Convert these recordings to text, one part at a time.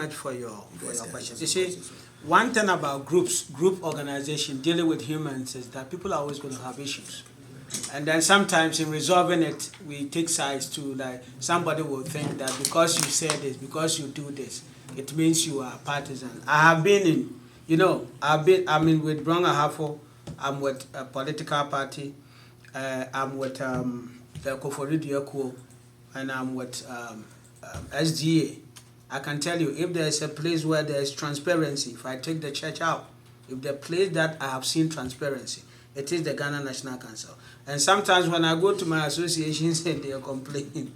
much for your question. You see, one thing about group organization dealing with humans is that people are always going to have issues. And then sometimes in resolving it, we take sides to, like, somebody will think that because you say this, because you do this, it means you are partisan. I have been in, I'm in with Brown Ahafo, I'm with a political party, I'm with the Kofori Diako, and I'm with SGA. I can tell you, if there's a place where there's transparency, if I take the church out, if the place that I have seen transparency, it is the Ghana National Council. And sometimes when I go to my associations and they are complaining,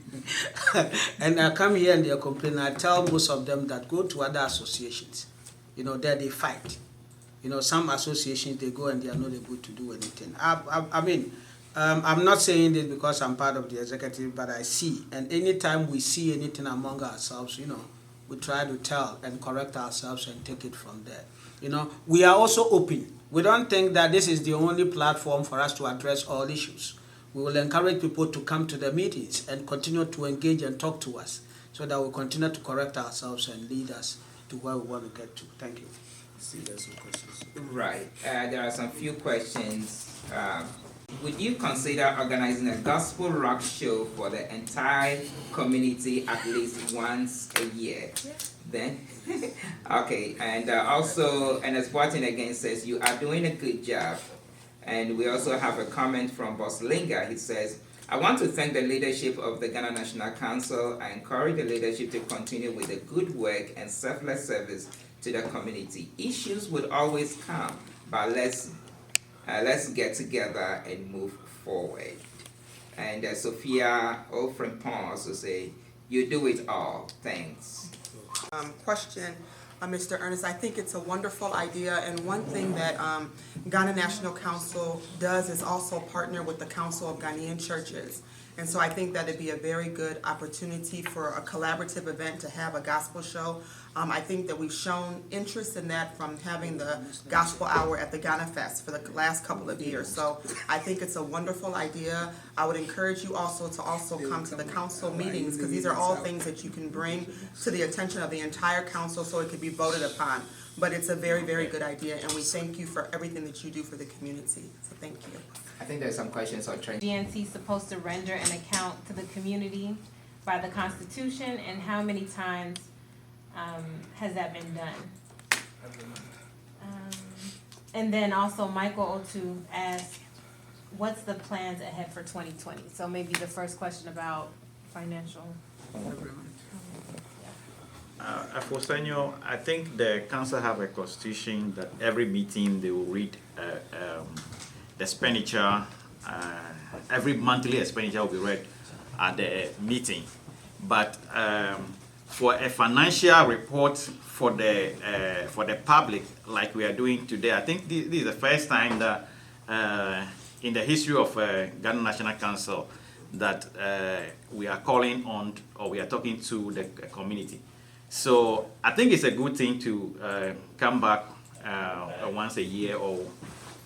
and I come here and they are complaining, I tell most of them that go to other associations. There they fight. Some associations, they go and they are not able to do anything. I'm not saying this because I'm part of the executive, but I see. And anytime we see anything among ourselves, we try to tell and correct ourselves and take it from there. We are also open. We don't think that this is the only platform for us to address all issues. We will encourage people to come to the meetings and continue to engage and talk to us so that we continue to correct ourselves and lead us to where we want to get to. Thank you. See, there's some questions. Right. There are some few questions. Would you consider organizing a gospel rock show for the entire community at least once a year? Yeah. Then, okay, and also, and as Boatin again says, you are doing a good job. And we also have a comment from Boss Linga. He says, I want to thank the leadership of the Ghana National Council. I encourage the leadership to continue with the good work and selfless service to the community. Issues would always come, but let's get together and move forward. And Sophia Ofrempon also say, you do it all. Thanks. Question, Mr. Ernest. I think it's a wonderful idea, and one thing that Ghana National Council does is also partner with the Council of Ghanaian Churches. And so I think that it'd be a very good opportunity for a collaborative event to have a gospel show. I think that we've shown interest in that from having the gospel hour at the Ghana Fest for the last couple of years. So I think it's a wonderful idea. I would encourage you also to come to the council meetings, because these are all things that you can bring to the attention of the entire council so it could be voted upon. But it's a very, very good idea, and we thank you for everything that you do for the community. So thank you. I think there's some questions on training. GNC supposed to render an account to the community by the Constitution, and how many times has that been done? And then also Michael Otu asked, what's the plans ahead for 2020? So maybe the first question about financial. For Senor, I think the council have a constitution that every meeting they will read the expenditure, every monthly expenditure will be read at the meeting. But for a financial report for the public, like we are doing today, I think this is the first time that in the history of Ghana National Council that we are calling on, or we are talking to the community. So I think it's a good thing to come back once a year, or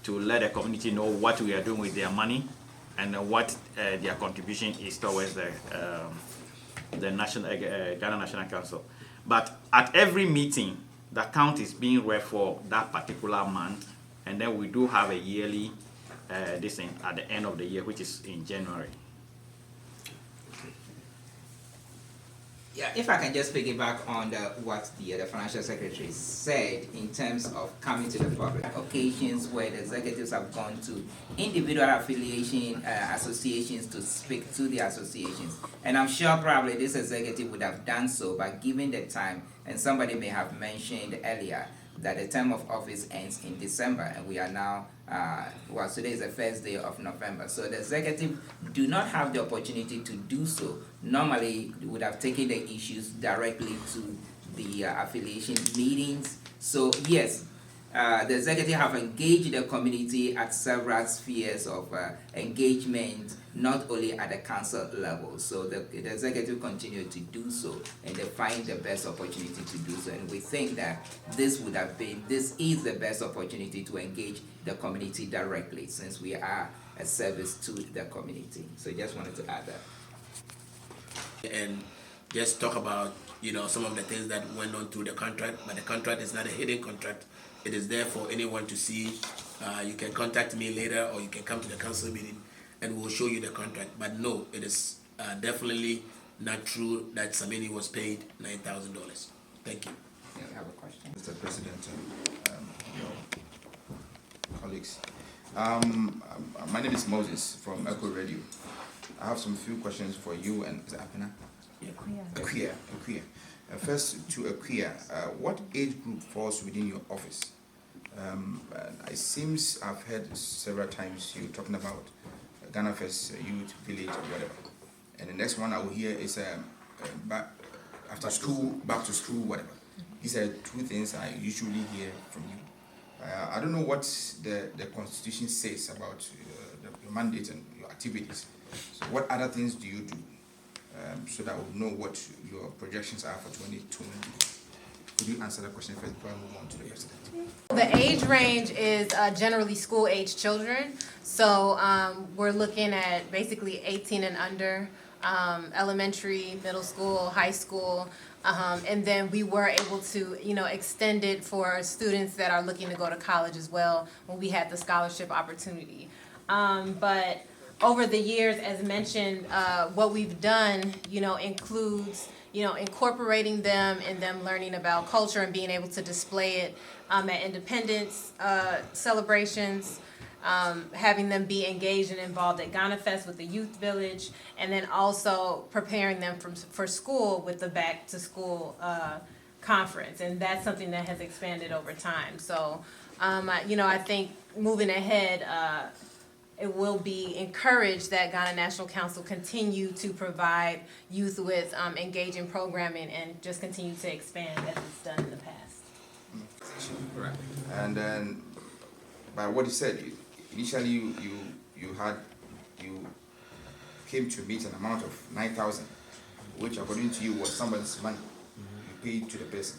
to let the community know what we are doing with their money and what their contribution is towards the Ghana National Council. But at every meeting, the account is being read for that particular month, and then we do have a yearly this thing at the end of the year, which is in January. Yeah, if I can just piggyback on what the financial secretary said in terms of coming to the public occasions where the executives have gone to individual affiliation associations to speak to the associations. And I'm sure probably this executive would have done so, but given the time, and somebody may have mentioned earlier that the term of office ends in December, and we are now, today is the first day of November. So the executive do not have the opportunity to do so. Normally, they would have taken the issues directly to the affiliation meetings. So yes, the executive have engaged the community at several spheres of engagement, not only at the council level. So the executive continue to do so, and they find the best opportunity to do so. And we think that this is the best opportunity to engage the community directly, since we are a service to the community. So just wanted to add that. And just talk about, some of the things that went on through the contract, but the contract is not a hidden contract. It is there for anyone to see. You can contact me later, or you can come to the council meeting and we'll show you the contract. But no, it is definitely not true that Samini was paid $9,000. Thank you. Yeah, I have a question. Mr. President, your colleagues. My name is Moses from Echo Radio. I have some few questions for you and Mr. Apena. Aquia. First, to Aquia, what age group falls within your office? It seems I've heard several times you talking about Ghana First Youth Village or whatever. And the next one I will hear is after school, back to school, whatever. These are two things I usually hear from you. I don't know what the Constitution says about your mandate and your activities. So what other things do you do? So that we'll know what your projections are for 2020. Could you answer that question first before I move on to the president? The age range is generally school-age children. So we're looking at basically 18 and under, elementary, middle school, high school. And then we were able to, extend it for students that are looking to go to college as well when we had the scholarship opportunity. But over the years, as mentioned, what we've done, includes, incorporating them and them learning about culture and being able to display it at independence celebrations, having them be engaged and involved at Ghana Fest with the Youth Village, and then also preparing them for school with the Back to School conference. And that's something that has expanded over time. So, I think moving ahead, it will be encouraged that Ghana National Council continue to provide youth with engaging programming and just continue to expand as it's done in the past. Right. And then, by what you said, initially you came to meet an amount of 9,000, which according to you was somebody's money you paid to the person.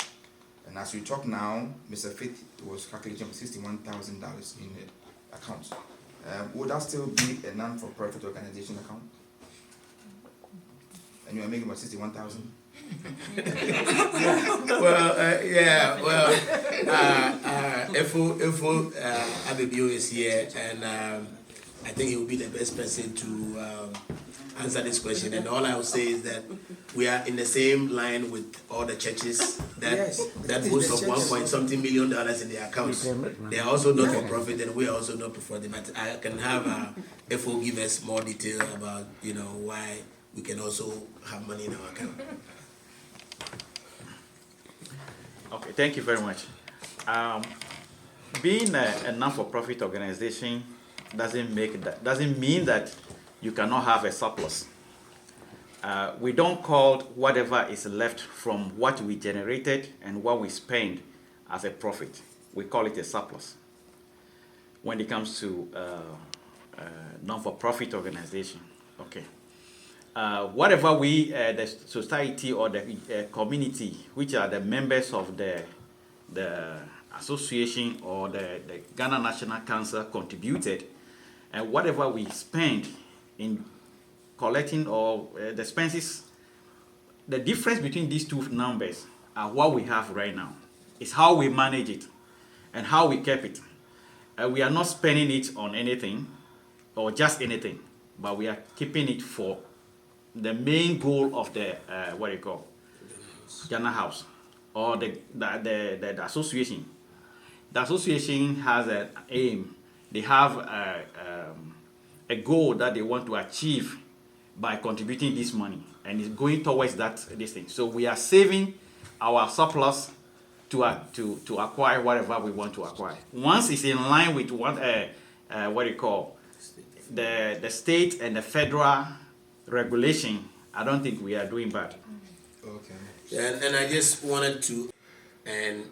And as we talk now, Mr. Faith was calculating $61,000 in the account. Would that still be a non-for-profit organization account? And you are making about 61,000? Efo Abibu is here, and I think he will be the best person to answer this question. And all I will say is that we are in the same line with all the churches that boast of $1.something million in their accounts. They are also not for profit, and we are also not for profit. But I can have FO give us more detail about why we can also have money in our account. Okay, thank you very much. Being a non-for-profit organization doesn't mean that you cannot have a surplus. We don't call whatever is left from what we generated and what we spend as a profit. We call it a surplus. When it comes to non-for-profit organization, okay. Whatever we, the society or the community, which are the members of the association or the Ghana National Council contributed, and whatever we spend in collecting or the expenses, the difference between these two numbers are what we have right now. It's how we manage it and how we keep it. We are not spending it on anything or just anything, but we are keeping it for the main goal of the Ghana House or the association. The association has an aim. They have a goal that they want to achieve by contributing this money, and it's going towards this thing. So we are saving our surplus to acquire whatever we want to acquire. Once it's in line with the state and the federal regulation, I don't think we are doing bad. Okay. And I just wanted to, and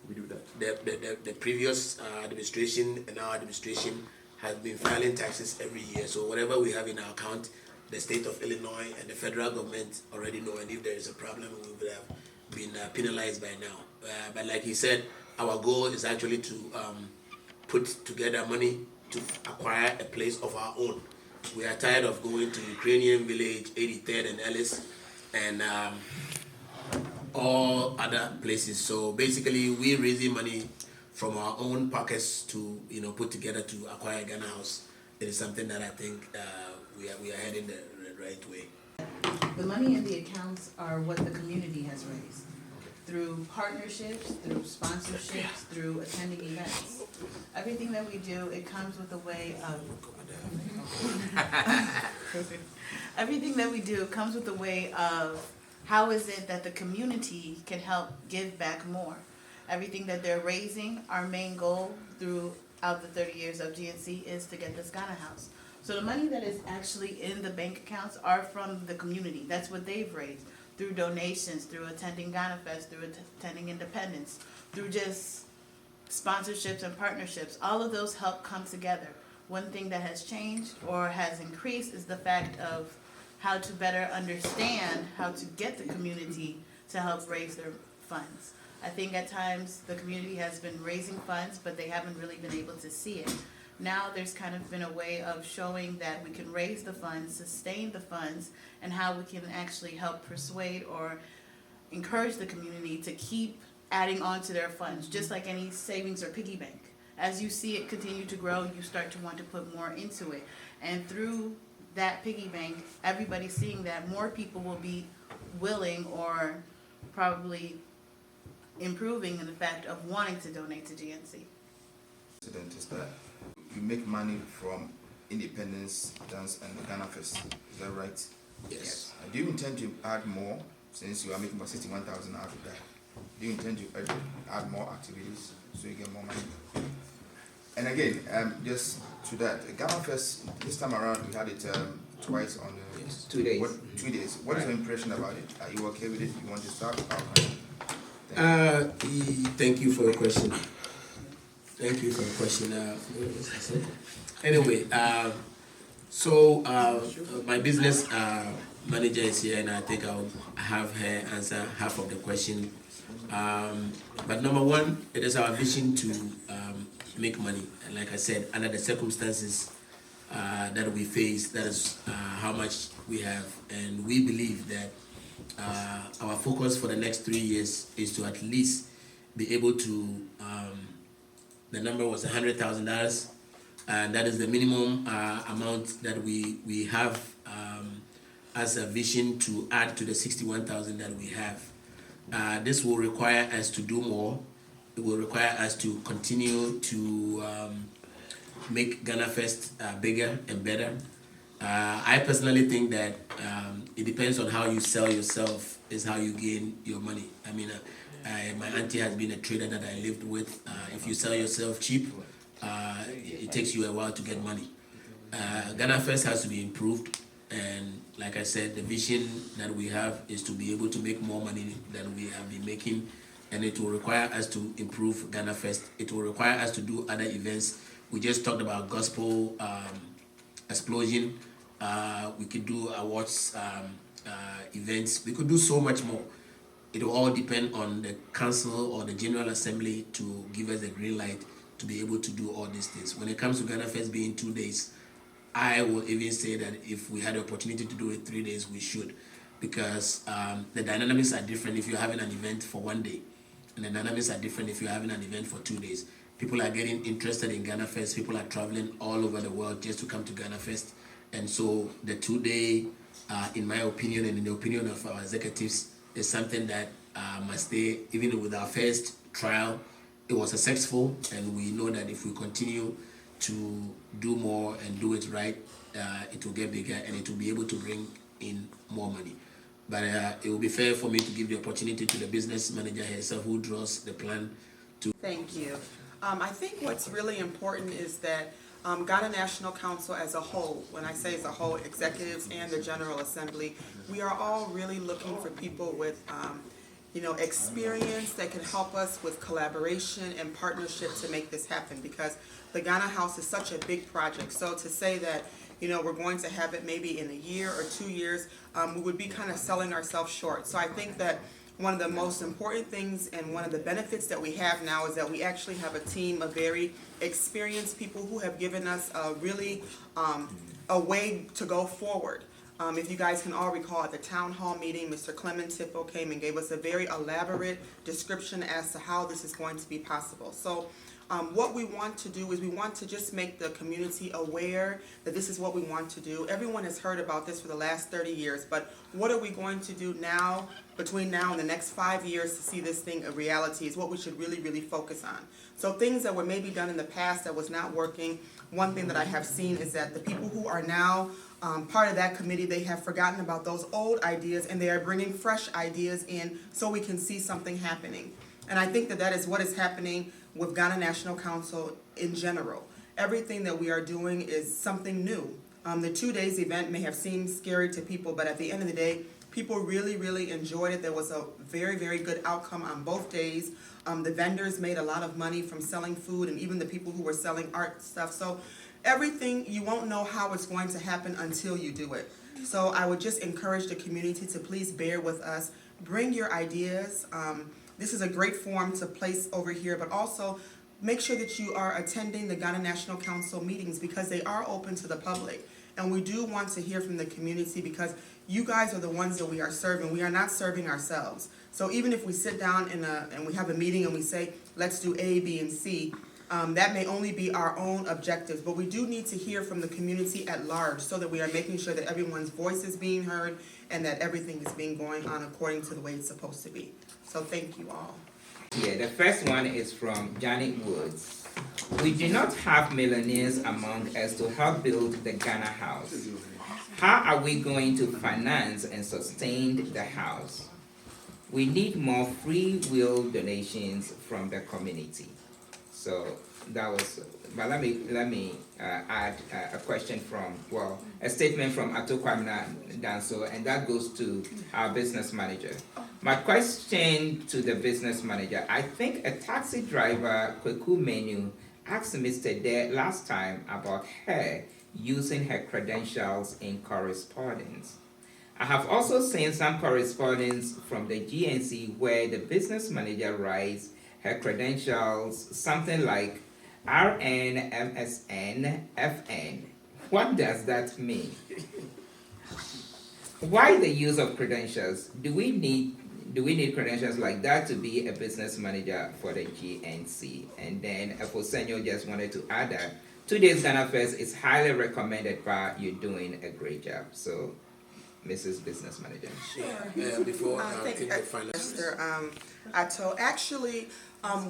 we do that. The previous administration and our administration has been filing taxes every year. So whatever we have in our account, the state of Illinois and the federal government already know, and if there is a problem, we would have been penalized by now. But like he said, our goal is actually to put together money to acquire a place of our own. We are tired of going to Ukrainian Village, 83rd and Ellis, and all other places. So basically, we're raising money from our own pockets to put together to acquire Ghana House. It is something that I think we are heading the right way. The money in the accounts are what the community has raised through partnerships, through sponsorships, through attending events. Everything that we do, it comes with a way of everything that we do comes with a way of how is it that the community can help give back more. Everything that they're raising, our main goal throughout the 30 years of GNC is to get this Ghana House. So the money that is actually in the bank accounts are from the community. That's what they've raised through donations, through attending Ghana Fest, through attending Independence, through just sponsorships and partnerships. All of those help come together. One thing that has changed or has increased is the fact of how to better understand how to get the community to help raise their funds. I think at times the community has been raising funds, but they haven't really been able to see it. Now there's kind of been a way of showing that we can raise the funds, sustain the funds, and how we can actually help persuade or encourage the community to keep adding on to their funds, just like any savings or piggy bank. As you see it continue to grow, you start to want to put more into it. And through that piggy bank, everybody's seeing that more people will be willing or probably improving in the fact of wanting to donate to GNC. Incident is that you make money from Independence Dance and the Ghana Fest. Is that right? Yes. Do you intend to add more since you are making about 61,000 out of that? Do you intend to add more activities so you get more money? And again, just to that, Ghana Fest this time around we had it twice on the 2 days. 2 days. What is your impression about it? Are you okay with it? You want to start? Thank you for your question. Thank you for the question. Anyway, so my business manager is here, and I think I'll have her answer half of the question. But number one, it is our vision to make money, and like I said, under the circumstances that we face, that is how much we have, and we believe that our focus for the next 3 years is to at least be able to. The number was $100,000, and that is the minimum amount that we have as a vision to add to the 61,000 that we have. This will require us to do more. It will require us to continue to make Ghana Fest bigger and better. I personally think that it depends on how you sell yourself is how you gain your money. I mean, my auntie has been a trader that I lived with. If you sell yourself cheap, it takes you a while to get money. Ghana Fest has to be improved, and like I said, the vision that we have is to be able to make more money than we have been making, and it will require us to improve Ghana Fest. It will require us to do other events. We just talked about gospel explosion. We could do awards events. We could do so much more. It will all depend on the council or the General Assembly to give us the green light to be able to do all these things. When it comes to Ghana Fest being 2 days, I will even say that if we had the opportunity to do it 3 days, we should, because the dynamics are different if you're having an event for 1 day, and the dynamics are different if you're having an event for 2 days. People are getting interested in Ghana Fest. People are traveling all over the world just to come to Ghana Fest, and so the 2 day, in my opinion and in the opinion of our executives, is something that must stay. Even with our first trial, it was successful, and we know that if we continue to do more and do it right, it will get bigger and it will be able to bring in more money. But it will be fair for me to give the opportunity to the business manager herself, who draws the plan to. Thank you. I think what's really important is that Ghana National Council as a whole, when I say as a whole, executives and the General Assembly, we are all really looking for people with experience that can help us with collaboration and partnership to make this happen, because the Ghana House is such a big project. So to say that we're going to have it maybe in a year or 2 years, we would be kind of selling ourselves short. So I think that one of the most important things and one of the benefits that we have now is that we actually have a team of very experienced people who have given us a really a way to go forward. If you guys can all recall, at the town hall meeting, Mr. Clement Tippo came and gave us a very elaborate description as to how this is going to be possible. So what we want to do is we want to just make the community aware that this is what we want to do. Everyone has heard about this for the last 30 years, but what are we going to do now, between now and the next 5 years, to see this thing a reality is what we should really, really focus on. So things that were maybe done in the past that was not working, one thing that I have seen is that the people who are now part of that committee, they have forgotten about those old ideas and they are bringing fresh ideas in so we can see something happening. And I think that that is what is happening with Ghana National Council in general. Everything that we are doing is something new. The 2 days event may have seemed scary to people, but at the end of the day, people really, really enjoyed it. There was a very, very good outcome on both days. The vendors made a lot of money from selling food, and even the people who were selling art stuff. So everything, you won't know how it's going to happen until you do it. So I would just encourage the community to please bear with us. Bring your ideas. This is a great forum to place over here, but also make sure that you are attending the Ghana National Council meetings because they are open to the public. And we do want to hear from the community because you guys are the ones that we are serving. We are not serving ourselves. So even if we sit down and we have a meeting and we say, let's do A, B, and C, that may only be our own objectives, but we do need to hear from the community at large so that we are making sure that everyone's voice is being heard and that everything is being going on according to the way it's supposed to be. So thank you all. Yeah, the first one is from Janet Woods. We do not have millionaires among us to help build the Ghana house. How are we going to finance and sustain the house? We need more free will donations from the community. So that was, but let me add a question from, well, a statement from Ato Kwamina Danso, and that goes to our business manager. My question to the business manager, I think a taxi driver, Kweku Menu, asked Mr. Dare last time about her using her credentials in correspondence. I have also seen some correspondence from the GNC where the business manager writes her credentials something like RN, MSN, FN. What does that mean? Why the use of credentials? Do we need credentials like that to be a business manager for the GNC? And then Afosenyo just wanted to add that 2 days Ghana Fest is highly recommended, but you're doing a great job. So, Mrs. Business Manager. Sure. Before I think the final. Mr. Ato, actually,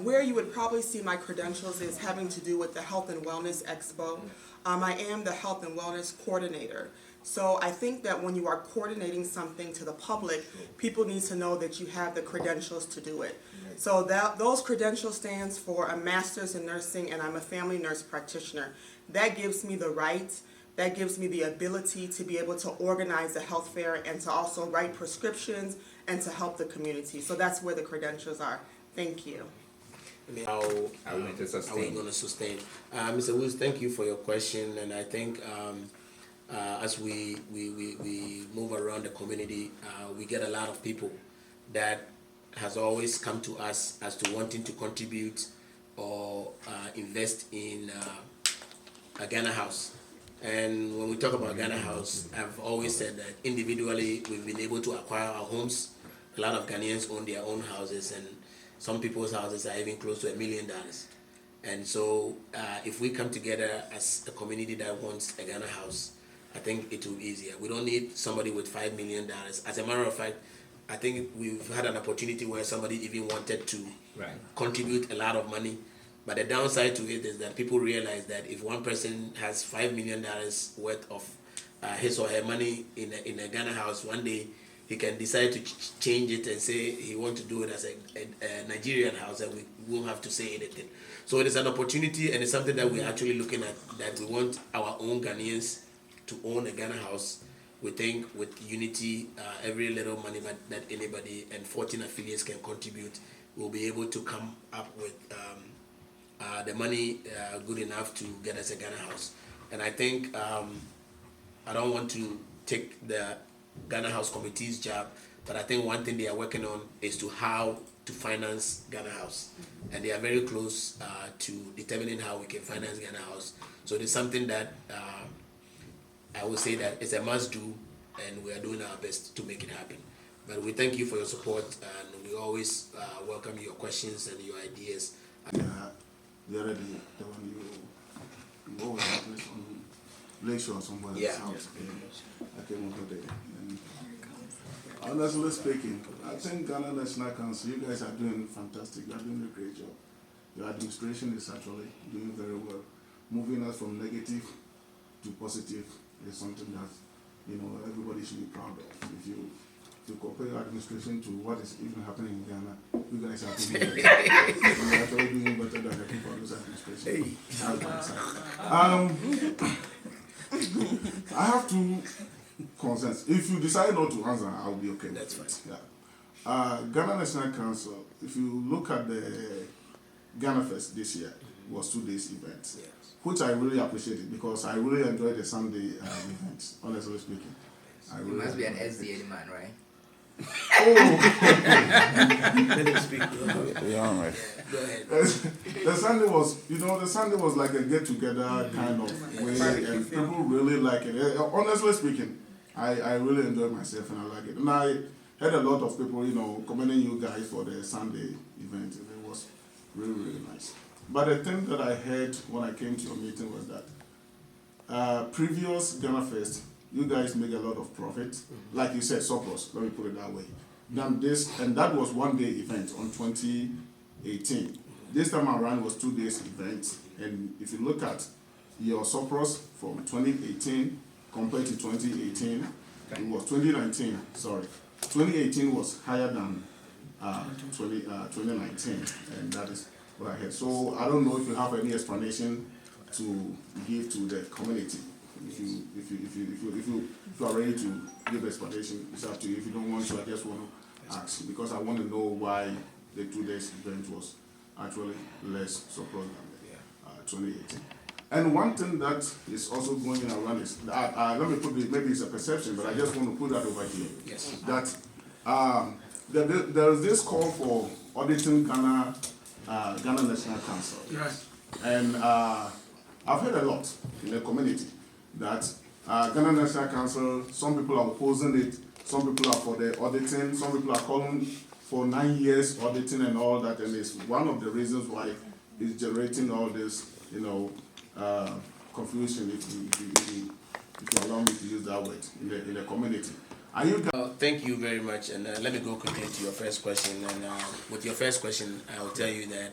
where you would probably see my credentials is having to do with the Health and Wellness Expo. I am the Health and Wellness Coordinator. So I think that when you are coordinating something to the public, people need to know that you have the credentials to do it. So those credentials stands for a master's in nursing, and I'm a family nurse practitioner. That gives me the right, that gives me the ability to be able to organize a health fair and to also write prescriptions and to help the community. So that's where the credentials are. Thank you. How are we going to sustain? Mr. Woods, thank you for your question, and I think as we move around the community, we get a lot of people that has always come to us as to wanting to contribute or invest in a Ghana house. And when we talk about Ghana house, I've always said that individually we've been able to acquire our homes. A lot of Ghanaians own their own houses, and some people's houses are even close to $1 million. And so if we come together as a community that wants a Ghana house, I think it will be easier. We don't need somebody with $5 million. As a matter of fact, I think we've had an opportunity where somebody even wanted to contribute a lot of money. But the downside to it is that people realize that if one person has $5 million worth of his or her money in a Ghana house, one day he can decide to change it and say he wants to do it as a Nigerian house, and we won't have to say anything. So it is an opportunity, and it's something that we're actually looking at, that we want our own Ghanaians to own a Ghana house. We think with unity, every little money that anybody and 14 affiliates can contribute, we'll be able to come up with the money good enough to get us a Ghana house. And I think I don't want to take the Ghana House Committee's job, but I think one thing they are working on is to how to finance Ghana House, and they are very close to determining how we can finance Ghana House. So it is something that I would say that it's a must do, and we are doing our best to make it happen. But we thank you for your support, and we always welcome your questions and your ideas. The other day, the one you always have this on Lakeshore somewhere Yeah. else. I came over there. And honestly speaking, I think Ghana National Council, you guys are doing fantastic. You are doing a great job. Your administration is actually doing very well. Moving us from negative to positive is something that, you know, everybody should be proud of. If you compare your administration to what is even happening in Ghana, you guys are doing better. You're actually doing better than the people in this administration. I have two concerns. If you decide not to answer, I'll be okay. That's fine. Yeah. Ghana National Council, if you look at the Ghana Fest this year, was 2 days event, Yes. which I really appreciated because I really enjoyed the Sunday event, honestly speaking. You must be an SDA man, right? Let him speak. Yeah, all right. Go ahead. The Sunday was, you know, the Sunday was like a get-together kind of way, and people really like it. Honestly speaking, I really enjoyed myself and I like it. And I heard a lot of people, you know, commending you guys for the Sunday event, and it was really, really nice. But the thing that I heard when I came to your meeting was that previous Ghana Fest, you guys make a lot of profit, like you said, surplus. Let me put it that way. Then and that was 1 day event on 2018. This time around was 2 days event, and if you look at your surplus from 2018 compared to 2018, it was 2019. Sorry, 2018 was higher than 2019, and that is what I heard. So I don't know if you have any explanation to give to the community. If you are ready to give explanation, it's up to you. If you don't want to, I just want to ask because I want to know why the 2 days event was actually less surplus than 2018. And one thing that is also going around is let me put it, maybe it's a perception, but I just want to put that over here. Yes. That there is this call for auditing Ghana National Council. Yes. And I've heard a lot in the community that Ghana National Council, some people are opposing it, some people are for the auditing, some people are calling for 9 years auditing and all that, and it's one of the reasons why it's generating all this, you know, confusion, if you allow me to use that word, in the community. Are you Thank you very much, and let me go quickly to your first question. And with your first question, I will tell you that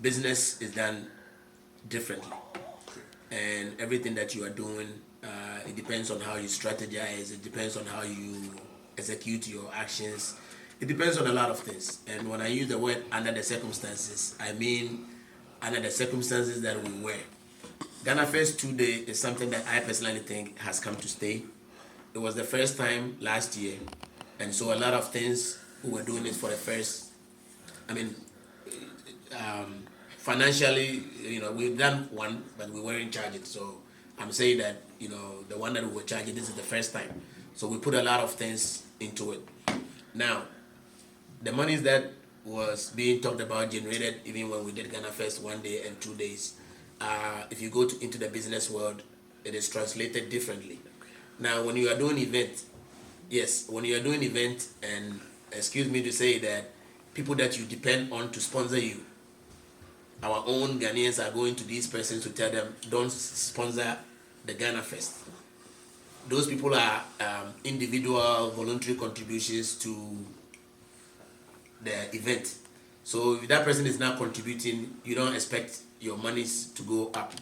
business is done differently, and everything that you are doing, it depends on how you strategize. It depends on how you execute your actions. It depends on a lot of things. And when I use the word under the circumstances, I mean under the circumstances that we were. Ghana Fest 2 Day is something that I personally think has come to stay. It was the first time last year, and so a lot of things we were doing it for the first. I mean, financially, you know, we've done one, but we weren't charged. So I'm saying that, you know, the one that we were charging, this is the first time. So we put a lot of things into it. Now, the monies that was being talked about generated even when we did Ghana Fest 1 day and 2 days. If you go into the business world, it is translated differently. Now, when you are doing event, yes, when you are doing event, and excuse me to say that people that you depend on to sponsor you, our own Ghanaians are going to these persons to tell them, don't sponsor the Ghana Fest. Those people are individual voluntary contributions to the event. So if that person is not contributing, you don't expect your monies to go up.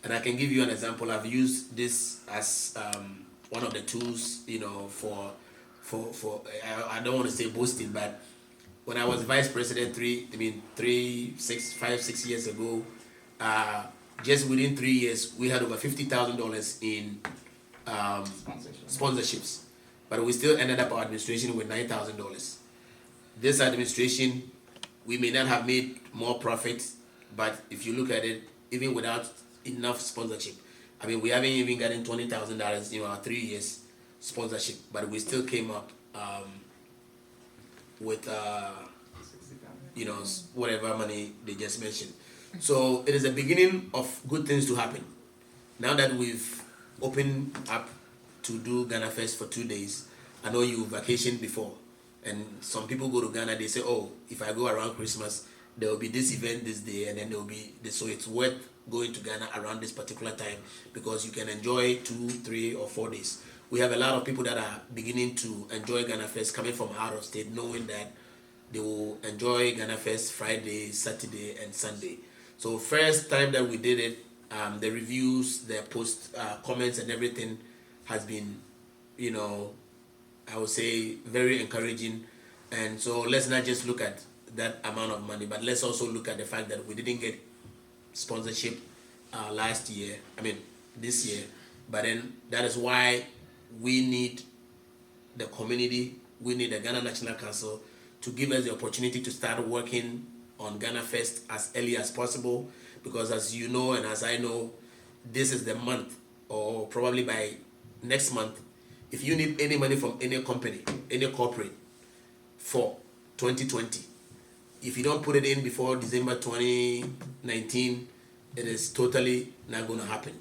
And I can give you an example. I've used this as one of the tools, you know, for I don't want to say boasting, but when I was vice president 5, 6 years ago, just within 3 years, we had over $50,000 in sponsorships, but we still ended up our administration with $9,000. This administration, we may not have made more profit, but if you look at it, even without enough sponsorship, I mean, we haven't even gotten $20,000 in our 3 years sponsorship, but we still came up with you know, whatever money they just mentioned. So it is a beginning of good things to happen. Now that we've opened up to do Ghana Fest for 2 days. I know you vacationed before, and some people go to Ghana, they say, oh, if I go around Christmas, there will be this event this day, and then there will be this. So it's worth going to Ghana around this particular time because you can enjoy 2, 3, or 4 days. We have a lot of people that are beginning to enjoy Ghana Fest coming from out of state, knowing that they will enjoy Ghana Fest Friday, Saturday, and Sunday. So first time that we did it, the reviews, the post comments, and everything has been, I would say, very encouraging. And so let's not just look at that amount of money, but let's also look at the fact that we didn't get sponsorship this year. But then that is why we need the community, we need the Ghana National Council to give us the opportunity to start working on Ghana Fest as early as possible, because as you know and as I know, this is the month, or probably by next month, if you need any money from any company, any corporate for 2020, if you don't put it in before December 2019, it is totally not going to happen.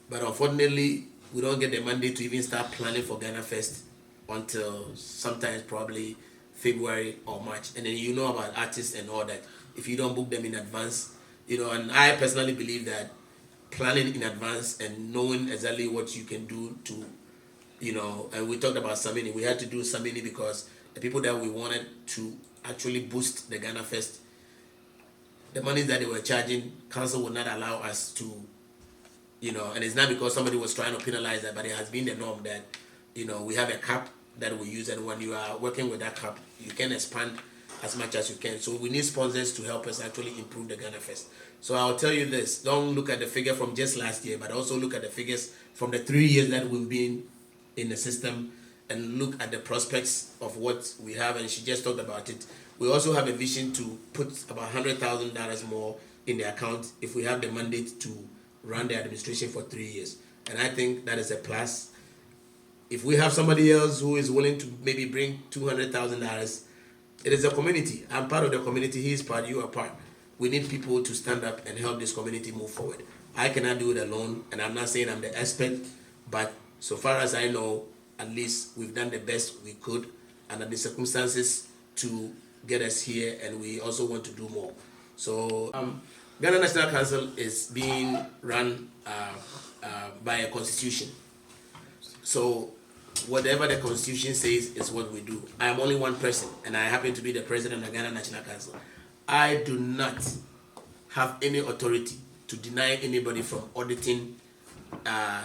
But unfortunately, we don't get the mandate to even start planning for Ghana Fest until sometimes probably February or March. And then you know about artists and all that. If you don't book them in advance, and I personally believe that planning in advance and knowing exactly what you can do to, and we talked about Samini. We had to do Samini because the people that we wanted to actually boost the Ghana Fest, the money that they were charging, council would not allow us to, and it's not because somebody was trying to penalize that, but it has been the norm that, we have a cap that we use, and when you are working with that cap, you can expand as much as you can. So we need sponsors to help us actually improve the Ghana Fest. So I'll tell you this, don't look at the figure from just last year, but also look at the figures from the 3 years that we've been in the system, and look at the prospects of what we have, and she just talked about it. We also have a vision to put about $100,000 more in the account if we have the mandate to run the administration for 3 years. And I think that is a plus. If we have somebody else who is willing to maybe bring $200,000, it is a community. I'm part of the community, he is part, you are part. We need people to stand up and help this community move forward. I cannot do it alone, and I'm not saying I'm the expert, but so far as I know, at least we've done the best we could under the circumstances to get us here, and we also want to do more. So Ghana National Council is being run by a constitution. So whatever the constitution says is what we do. I am only one person, and I happen to be the president of Ghana National Council. I do not have any authority to deny anybody from auditing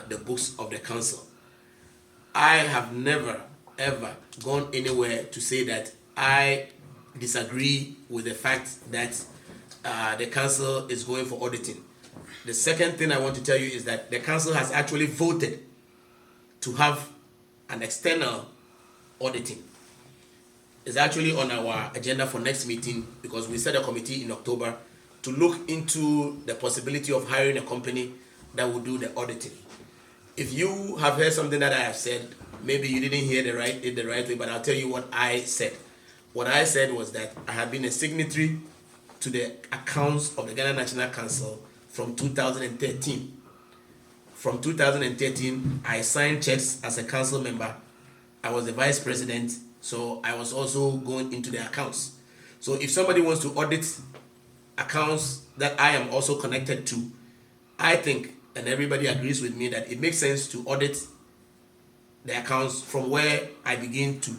the books of the council. I have never, ever gone anywhere to say that I disagree with the fact that the council is going for auditing. The second thing I want to tell you is that the council has actually voted to have an external auditing. It's actually on our agenda for next meeting, because we set a committee in October to look into the possibility of hiring a company that will do the auditing. If you have heard something that I have said, maybe you didn't hear it the right way, but I'll tell you what I said. What I said was that I have been a signatory to the accounts of the Ghana National Council from 2013. From 2013, I signed checks as a council member. I was the vice president, so I was also going into the accounts. So if somebody wants to audit accounts that I am also connected to, I think, and everybody agrees with me, that it makes sense to audit the accounts from where I begin to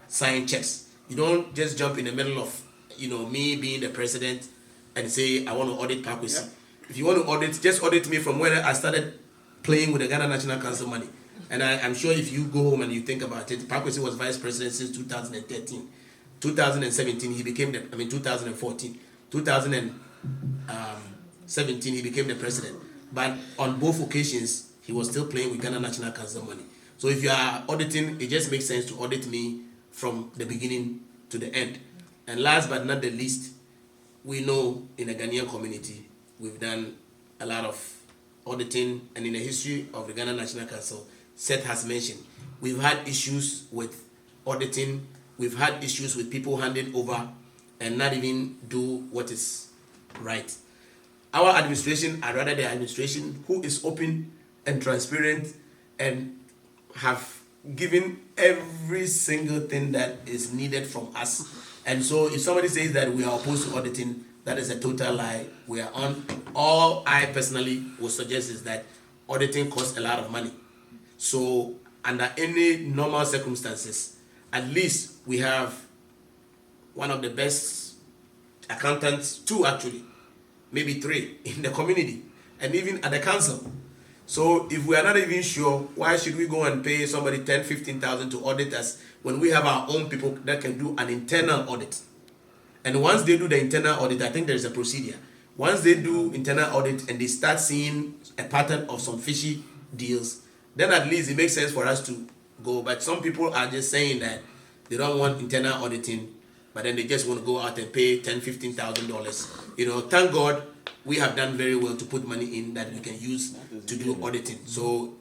sign checks. You don't just jump in the middle of, me being the president and say, I want to audit Pakwesi. Yeah. If you want to audit, just audit me from where I started playing with the Ghana National Council money. And I'm sure if you go home and you think about it, Pakwesi was vice president since 2013. 2017, he became 2014. 2017, he became the president. But on both occasions, he was still playing with Ghana National Council money. So if you are auditing, it just makes sense to audit me from the beginning to the end. And last but not the least, we know in the Ghanaian community, we've done a lot of auditing, and in the history of the Ghana National Council, Seth has mentioned, we've had issues with auditing, we've had issues with people handing over and not even do what is right. Our administration, or rather the administration who is open and transparent and have given every single thing that is needed from us. And so if somebody says that we are opposed to auditing, that is a total lie. We are on. All I personally would suggest is that auditing costs a lot of money. So under any normal circumstances, at least we have one of the best accountants, 2 actually, maybe 3 in the community, and even at the council. So if we are not even sure, why should we go and pay somebody 10,000-15,000 to audit us when we have our own people that can do an internal audit? And once they do the internal audit, I think there is a procedure. Once they do internal audit and they start seeing a pattern of some fishy deals, then at least it makes sense for us to go. But some people are just saying that they don't want internal auditing, but then they just want to go out and pay $10,000-$15,000. You know, thank God we have done very well to put money in that we can use to do auditing. So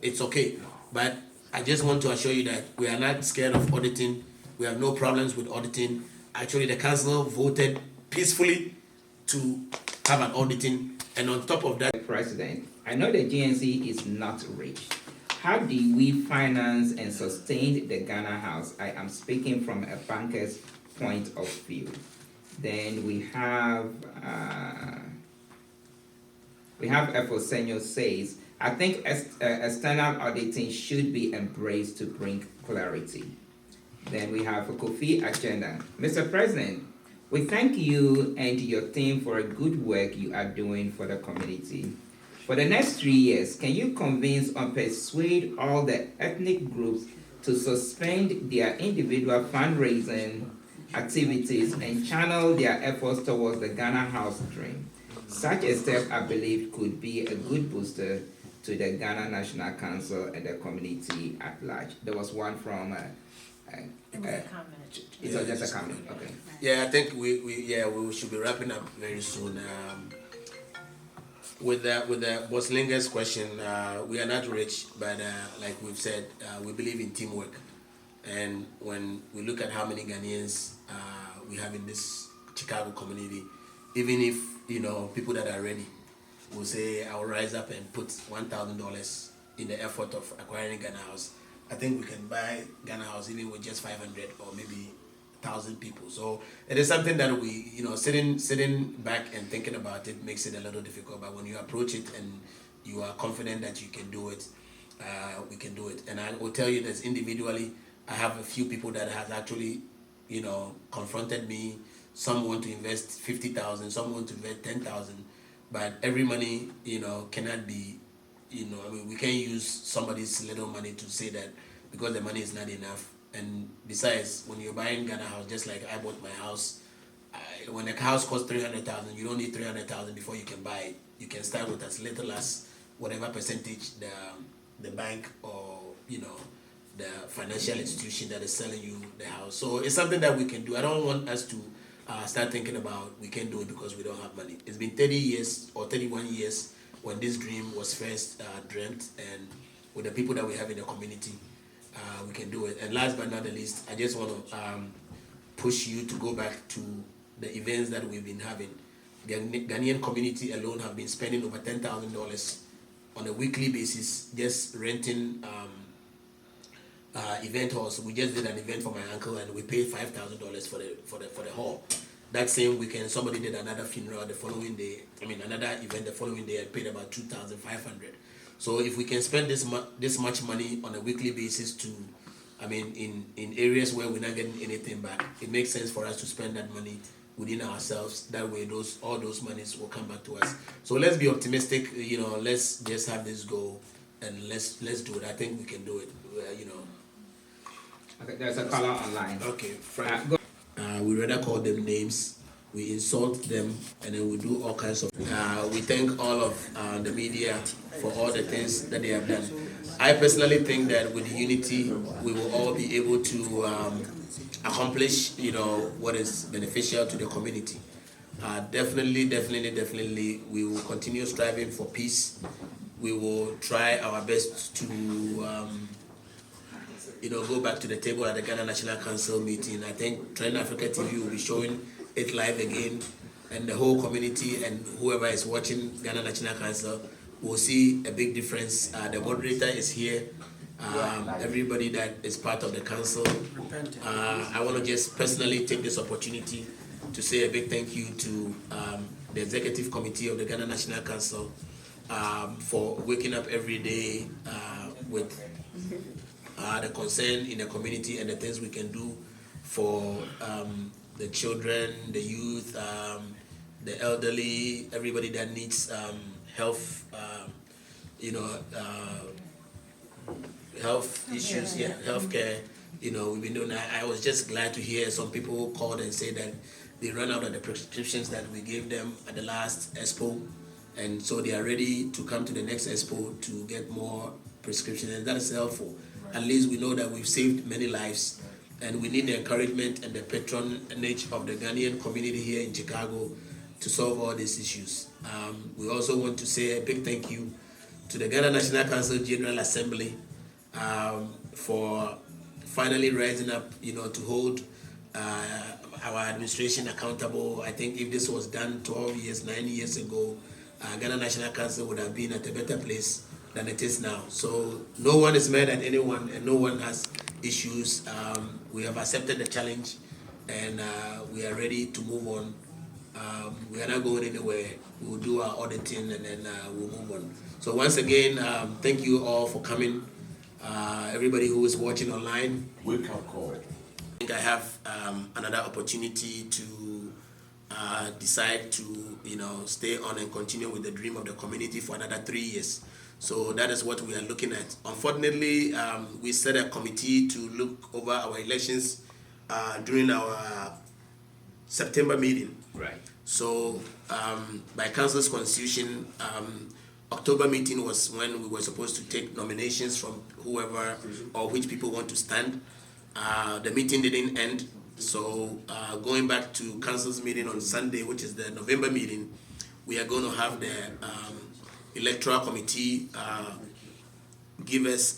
it's okay. But I just want to assure you that we are not scared of auditing. We have no problems with auditing. Actually, the council voted peacefully to have an auditing. And on top of that, President, I know the GNC is not rich. How do we finance and sustain the Ghana House? I am speaking from a banker's point of view. Then we have Efosenyo says, I think external auditing should be embraced to bring clarity. Then we have a Kofi agenda. Mr. President, we thank you and your team for a good work you are doing for the community. For the next 3 years, can you convince or persuade all the ethnic groups to suspend their individual fundraising activities and channel their efforts towards the Ghana House dream? Such a step, I believe, could be a good booster to the Ghana National Council and the community at large. There was one from It was a comment. It was just a comment. Okay. yeah, I think we should be wrapping up very soon. With the Boslinger's question, we are not rich, but like we've said, we believe in teamwork. And when we look at how many Ghanaians we have in this Chicago community, even if people that are ready will say, I'll rise up and put $1,000 in the effort of acquiring Ghana House, I think we can buy Ghana House even with just 500 or maybe 1,000 people. So it is something that we, sitting back and thinking about it makes it a little difficult. But when you approach it and you are confident that you can do it, we can do it. And I will tell you that individually, I have a few people that has actually, confronted me. Some want to invest 50,000, some want to invest 10,000. But every money, cannot be, we can't use somebody's little money to say that because the money is not enough. And besides, when you're buying Ghana House, just like I bought my house, when a house costs 300,000, you don't need 300,000 before you can buy it. You can start with as little as whatever percentage the bank or the financial institution that is selling you the house. So it's something that we can do. I don't want us to start thinking about we can do it because we don't have money. It's been 30 years or 31 years when this dream was first dreamt, and with the people that we have in the community, we can do it. And last but not the least, I just want to push you to go back to the events that we've been having. The Ghanaian community alone have been spending over $10,000 on a weekly basis just renting event halls. We just did an event for my uncle and we paid $5,000 for the hall. That same weekend, somebody did another funeral the following day. Another event the following day and paid about $2,500. So if we can spend this much money on a weekly basis in areas where we're not getting anything back, it makes sense for us to spend that money within ourselves. That way, all those monies will come back to us. So let's be optimistic. Let's just have this goal and let's do it. I think we can do it. Okay, there's a caller online. Okay, Frank. We rather call them names. We insult them, and then we do all kinds of. We thank all of the media for all the things that they have done. I personally think that with unity, we will all be able to accomplish, what is beneficial to the community. Definitely, we will continue striving for peace. We will try our best to, go back to the table at the Ghana National Council meeting. I think Trend Africa TV will be showing it live again, and the whole community and whoever is watching Ghana National Council will see a big difference. The moderator is here. everybody that is part of the council. I want to just personally take this opportunity to say a big thank you to the executive committee of the Ghana National Council for waking up every day with the concern in the community and the things we can do for the children, the youth, the elderly, everybody that needs health, health issues, healthcare. We've been doing. I was just glad to hear some people called and say that they ran out of the prescriptions that we gave them at the last expo, and so they are ready to come to the next expo to get more prescriptions, and that is helpful. At least we know that we've saved many lives, and we need the encouragement and the patronage of the Ghanaian community here in Chicago to solve all these issues. We also want to say a big thank you to the Ghana National Council General Assembly for finally rising up, to hold our administration accountable. I think if this was done 9 years ago, Ghana National Council would have been at a better place than it is now. So no one is mad at anyone and no one has issues. We have accepted the challenge and we are ready to move on. We are not going anywhere. We'll do our auditing and then we'll move on. So once again, thank you all for coming. Everybody who is watching online, wake up call. I think I have another opportunity to decide to stay on and continue with the dream of the community for another 3 years. So that is what we are looking at. Unfortunately, we set a committee to look over our elections during our September meeting. Right. So by council's constitution, October meeting was when we were supposed to take nominations from whoever or which people want to stand. The meeting didn't end, so going back to council's meeting on Sunday, which is the November meeting, we are going to have the electoral committee give us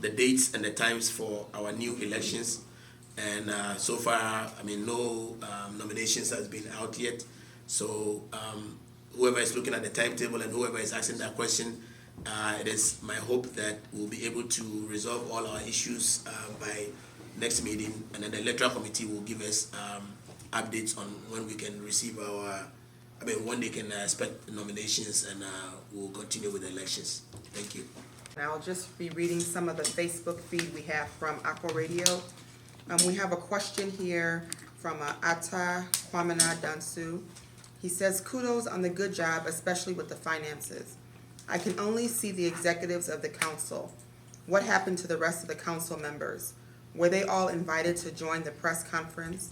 the dates and the times for our new elections. And so far, no nominations has been out yet. So whoever is looking at the timetable and whoever is asking that question, it is my hope that we'll be able to resolve all our issues by next meeting, and then the electoral committee will give us updates on when we can receive when they can expect nominations, and we'll continue with the elections. Thank you. I'll just be reading some of the Facebook feed we have from Aqua Radio. We have a question here from Ata Kwamina Dansu. He says, kudos on the good job, especially with the finances. I can only see the executives of the council. What happened to the rest of the council members? Were they all invited to join the press conference?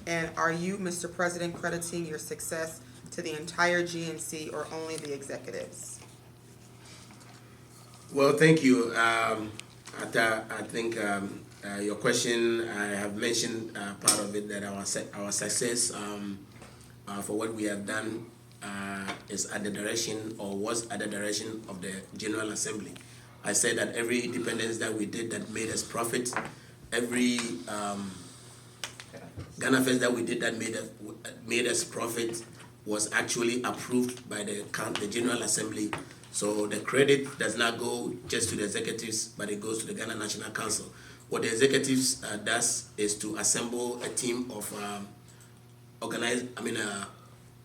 And are you, Mr. President, crediting your success to the entire GNC or only the executives? Well, thank you. Ata, I think your question, I have mentioned part of it, that our success for what we have done is at the direction, or was at the direction of the General Assembly. I said that every independence that we did that made us profit, every Ghana Fest that we did that made us profit, was actually approved by the General Assembly. So the credit does not go just to the executives, but it goes to the Ghana National Council. What the executives does is to assemble a team of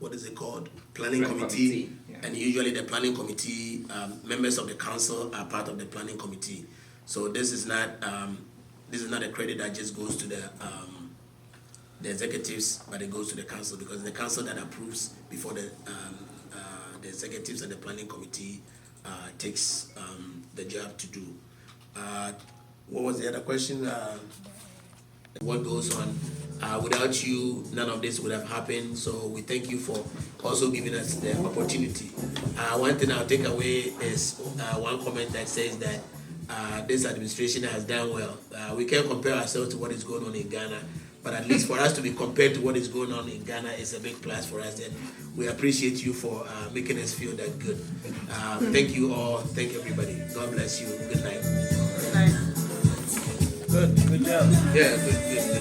what is it called? Planning committee. Yeah. And usually the planning committee, members of the council are part of the planning committee. So this is not a credit that just goes to the executives, but it goes to the council, because the council that approves before the executives and the planning committee takes the job to do. What was the other question? What goes on? Without you, none of this would have happened. So we thank you for also giving us the opportunity. One thing I'll take away is one comment that says that this administration has done well. We can't compare ourselves to what is going on in Ghana, but at least for us to be compared to what is going on in Ghana is a big plus for us, and we appreciate you for making us feel that good. Thank you all. Thank everybody. God bless you. Good night. Good night. Good job. Yeah, good.